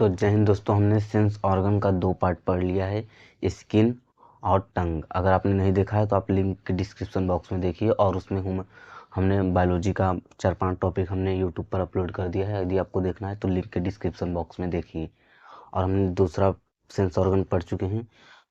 तो जय हिंद दोस्तों, हमने सेंस ऑर्गन का 2 पार्ट पढ़ लिया है, स्किन और टंग। अगर आपने नहीं देखा है तो आप लिंक डिस्क्रिप्शन बॉक्स में देखिए, और उसमें हमने बायोलॉजी का 4-5 टॉपिक हमने यूट्यूब पर अपलोड कर दिया है। यदि आपको देखना है तो लिंक के डिस्क्रिप्शन बॉक्स में देखिए। और हमने दूसरा सेंस ऑर्गन पढ़ चुके हैं।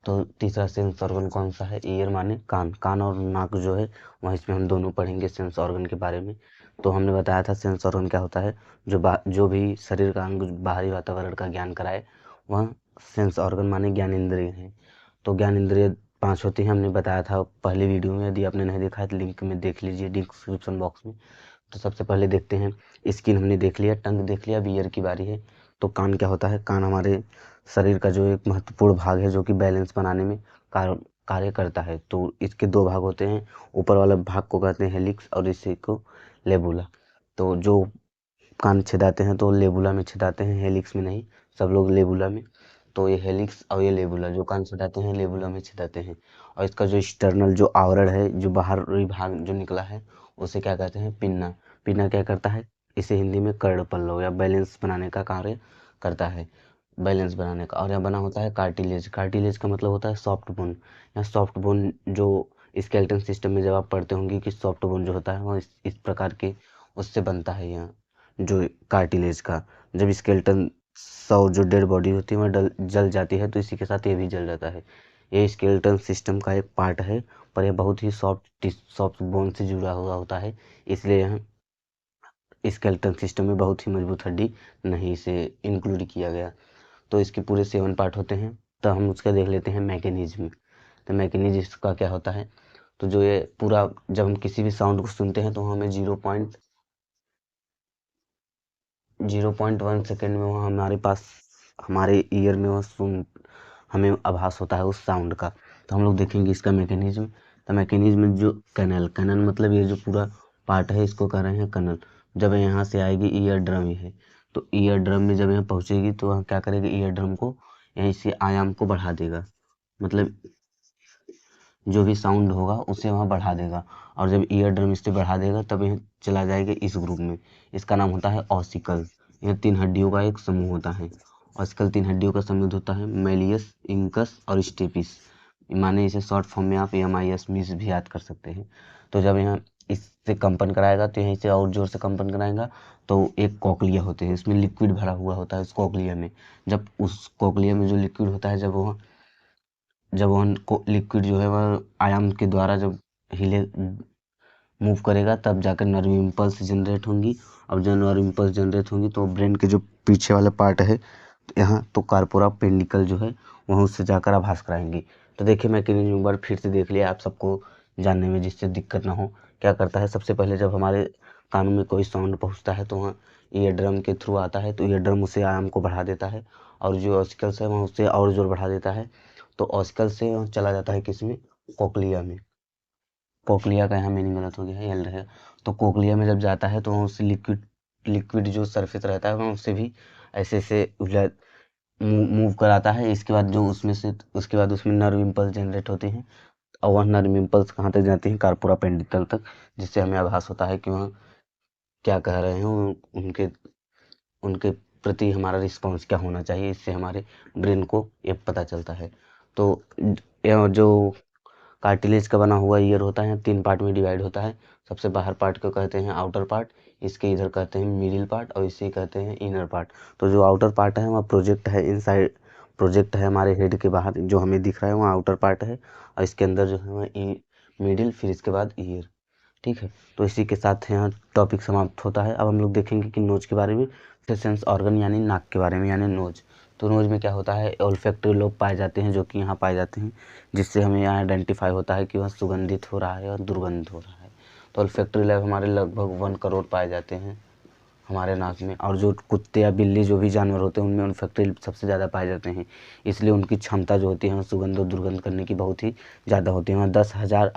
तो तीसरा सेंस ऑर्गन कौन सा है? ईयर माने कान। कान और नाक जो है वह इसमें हम दोनों पढ़ेंगे सेंस ऑर्गन के बारे में। तो हमने बताया था सेंस ऑर्गन क्या होता है। जो भी शरीर का अंग बाहरी वातावरण का ज्ञान कराए वह सेंस ऑर्गन माने ज्ञान इंद्रिय है। तो ज्ञान इंद्रिय 5 होती हैं, हमने बताया था पहली वीडियो में। यदि आपने नहीं देखा है तो लिंक में देख लीजिए डिस्क्रिप्शन बॉक्स में। तो सबसे पहले देखते हैं, स्किन हमने देख लिया, टंग देख लिया, अब ईयर की बारी है। तो कान क्या होता है? कान हमारे शरीर का जो एक महत्वपूर्ण भाग है, जो कि बैलेंस बनाने में कार्य करता है। तो इसके 2 भाग होते हैं, ऊपर वाला भाग को कहते हैं हेलिक्स और इसी को लेबुला। तो जो कान छिदाते हैं तो लेबुला में छिदाते हैं, हेलिक्स में नहीं। सब लोग लेबुला में। तो ये हेलिक्स और ये लेबुला, जो कान छिदाते हैं लेबुला में छिदाते हैं। और इसका जो एक्सटर्नल जो आवरण है, जो बाहरी भाग जो निकला है, उसे क्या कहते हैं? पिन्ना। पिन्ना क्या करता है? इसे हिंदी में कर्णपल्लव या बैलेंस बनाने का कार्य करता है, बैलेंस बनाने का। और यहाँ बना होता है कार्टिलेज। कार्टिलेज का मतलब होता है सॉफ्ट बोन। यहाँ सॉफ्ट बोन जो स्केलेटन सिस्टम में जब आप पढ़ते होंगे कि सॉफ्ट बोन जो होता है वह इस प्रकार के उससे बनता है। यहाँ जो कार्टिलेज का, जब स्केलेटन जो डेड बॉडी होती है वह जल जाती है, तो इसी के साथ ये भी जल जाता है। ये स्केलेटन सिस्टम का एक पार्ट है, पर यह बहुत ही सॉफ्ट बोन से जुड़ा हुआ होता है। इसलिए यहाँ स्केलेटन सिस्टम में बहुत ही मजबूत हड्डी नहीं इसे इंक्लूड किया गया। तो इसके पूरे 7 पार्ट होते हैं। तो हम उसका देख लेते हैं मैकेनिज्म। तो मैकेनिज्म का क्या होता है? तो जो ये पूरा, जब हम किसी भी साउंड को सुनते हैं तो हमें 0.1 सेकेंड में वह हमारे पास, हमारे ईयर में वह हमें आभास होता है उस साउंड का। तो हम लोग देखेंगे इसका मैकेनिज्म। तो मैकेनिज्म जो कैनल मतलब ये जो पूरा पार्ट है इसको कह रहे हैं कनल। जब यहाँ से आएगी ईयर ड्रम है, तो ईयर ड्रम में जब यहाँ पहुँचेगी तो वह क्या करेगी? ईयर ड्रम को यहीं से आयाम को बढ़ा देगा, मतलब जो भी साउंड होगा उसे वहाँ बढ़ा देगा। और जब ईयर ड्रम इससे बढ़ा देगा तब यह चला जाएगा इस ग्रुप में। इसका नाम होता है ऑसिकल। यह 3 हड्डियों का एक समूह होता है। ऑसिकल 3 हड्डियों का समूह होता है, मेलियस, इंकस और स्टेपिस। माने इसे शॉर्ट फॉर्म में आप MIS मिस भी याद कर सकते हैं। तो जब यहाँ इससे कंपन कराएगा तो यहीं से और जोर से कंपन कराएगा। तो एक कॉकलिया होते हैं, इसमें लिक्विड भरा हुआ होता है उस कॉकलिया में। जब उस कॉकलिया में जो लिक्विड होता है, जब वो लिक्विड जो है वह आयाम के द्वारा जब हिले मूव करेगा, तब जाकर नर्व इम्पल्स जनरेट होंगी। और जब नर्व इम्पल्स जनरेट होंगी तो ब्रेन के जो पीछे वाला पार्ट है यहाँ, तो कार्पोरा पेंडिकल जो है वहाँ उससे जाकर आभास कराएंगी। तो देखिए मैकेनिज्म एक बार फिर से देख लिया आप सबको जानने में, जिससे दिक्कत ना हो। क्या करता है? सबसे पहले जब हमारे कानों में कोई साउंड पहुँचता है तो वहाँ ईयर ड्रम के थ्रू आता है, तो ईयर ड्रम उसे आयाम को बढ़ा देता है। और जो ऑसिकल्स है वहाँ उससे और जोर बढ़ा देता है। तो ऑसिकल से चला जाता है किसमें? कोक्लिया में। कोक्लिया का यहाँ मीनिंग गलत हो गया है, यल रहेगा। तो कोक्लिया में जब जाता है तो उससे लिक्विड जो सरफेस रहता है वहाँ उससे भी ऐसे ऐसे मूव कराता है। इसके बाद जो उसके बाद उसमें नर्व इम्पल्स जनरेट होते हैं। और वह नर्व इम्पल्स कहाँ तक जाते हैं? कार्पोरा पेंडिकल तक, जिससे हमें आभास होता है कि वहाँ क्या कह रहे हैं, उनके उनके प्रति हमारा रिस्पॉन्स क्या होना चाहिए। इससे हमारे ब्रेन को ये पता चलता है। तो यह जो कार्टिलेज का बना हुआ ईयर होता है 3 पार्ट में डिवाइड होता है। सबसे बाहर पार्ट को कहते हैं आउटर पार्ट, इसके इधर कहते हैं मिडिल पार्ट, और इसे कहते हैं इनर पार्ट। तो जो आउटर पार्ट है वह प्रोजेक्ट है इनसाइड, प्रोजेक्ट है हमारे हेड के बाहर, जो हमें दिख रहा है वहाँ आउटर पार्ट है। और इसके अंदर जो है वह मिडिल, फिर इसके बाद ईयर। ठीक है, तो इसी के साथ यहाँ टॉपिक समाप्त होता है। अब हम लोग देखेंगे कि नोज के बारे में, सेंस ऑर्गन यानी नाक के बारे में, यानी नोज। तो नोज में क्या होता है? ओल्फैक्टरी लोब पाए जाते हैं, जो कि यहाँ पाए जाते हैं, जिससे हमें यहाँ आइडेंटिफाई होता है कि वह सुगंधित हो रहा है और दुर्गंध हो रहा है। तो ओल्फैक्टरी लोब हमारे लगभग 1 करोड़ पाए जाते हैं हमारे नाक में। और जो कुत्ते या बिल्ली जो भी जानवर होते हैं उनमें ओल्फैक्टरी सबसे ज़्यादा पाए जाते हैं। इसलिए उनकी क्षमता जो होती है सुगंध और दुर्गंध करने की बहुत ही ज़्यादा होती है। वहाँ 10,000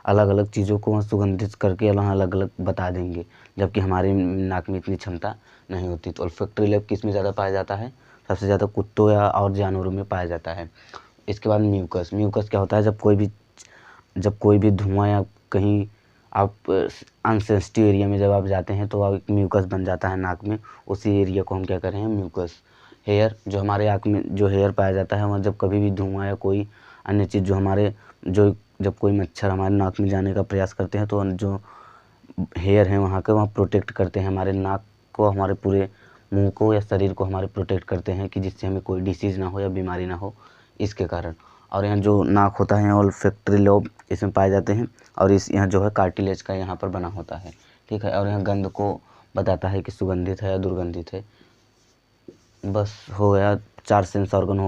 अलग अलग चीज़ों को वहाँ सुगंधित करके वहाँ अलग अलग बता देंगे, जबकि हमारे नाक में इतनी क्षमता नहीं होती। तो ओल्फैक्टरी लोब किस में ज़्यादा पाया जाता है? सबसे ज़्यादा कुत्तों या और जानवरों में पाया जाता है। इसके बाद म्यूकस। म्यूकस क्या होता है? जब कोई भी धुआं या कहीं आप अनसेंसिटिव एरिया में जब आप जाते हैं तो आप म्यूकस बन जाता है नाक में, उसी एरिया को हम क्या कर रहे हैं, म्यूकस हेयर। जो हमारे आँख में जो हेयर पाया जाता है वहाँ जब कभी भी धुआं या कोई अन्य चीज़ जो हमारे जो जब कोई मच्छर हमारे नाक में जाने का प्रयास करते हैं तो जो हेयर हैं वहाँ के वहाँ प्रोटेक्ट करते हैं हमारे नाक को, हमारे पूरे मुंह को या शरीर को हमारे प्रोटेक्ट करते हैं कि जिससे हमें कोई डिसीज़ ना हो या बीमारी ना हो इसके कारण। और यहाँ जो नाक होता है ऑल्फैक्टरी लोब इसमें पाए जाते हैं, और इस यहाँ जो है कार्टिलेज का यहाँ पर बना होता है, ठीक है। और यहाँ गंध को बताता है कि सुगंधित है या दुर्गंधित है। बस हो गया, 4 सेंस ऑर्गन हो